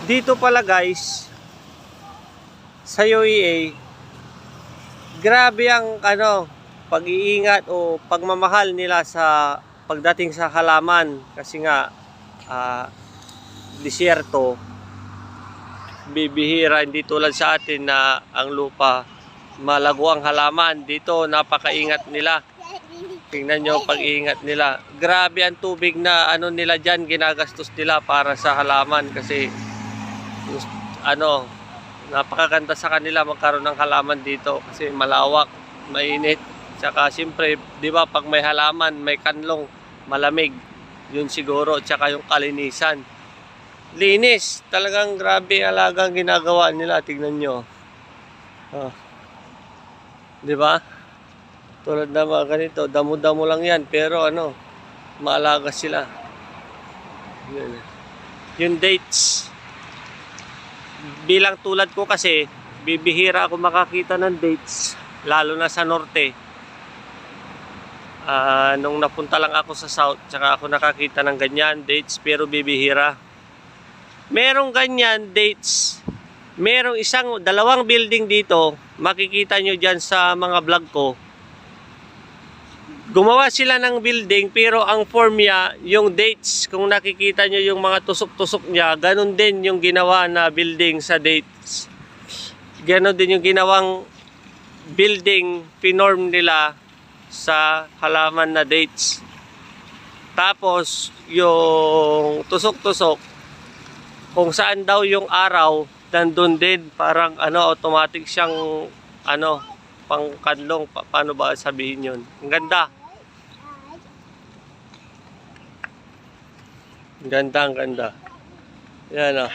Dito pala guys, sa UEA, grabe ang pag-iingat o pagmamahal nila sa pagdating sa halaman. Kasi nga, disyerto, bibihira, hindi tulad sa atin na ang lupa, malago ang halaman. Dito, napakaingat nila. Tingnan nyo pag-iingat nila. Grabe ang tubig na nila dyan, ginagastos nila para sa halaman. Kasi, napakaganda sa kanila magkaroon ng halaman dito. Kasi malawak, mainit. Tsaka siyempre, di ba pag may halaman, may kanlong, malamig. Yun siguro, tsaka yung kalinisan. Linis. Talagang grabe alagang ginagawa nila. Tingnan nyo. Di ba? Tulad na mga ganito, damo-damo lang yan. Pero maalaga sila. Yun. Yung dates. Bilang tulad ko kasi, bibihira ako makakita ng dates. Lalo na sa norte. Nung napunta lang ako sa south, tsaka ako nakakita ng ganyan, dates, pero bibihira. Merong ganyan, dates. Merong dalawang building dito, makikita nyo dyan sa mga vlog ko. Gumawa sila ng building, pero ang form niya, yung dates, kung nakikita nyo yung mga tusok-tusok niya, ganun din yung ginawa na building sa dates. Ganun din yung ginawang building, pinorm nila sa halaman na dates. Tapos, yung tusok-tusok, kung saan daw yung araw, nandun din, parang automatic siyang pangkadlong, paano ba sabihin yun? Ang ganda. Ang ganda. Yan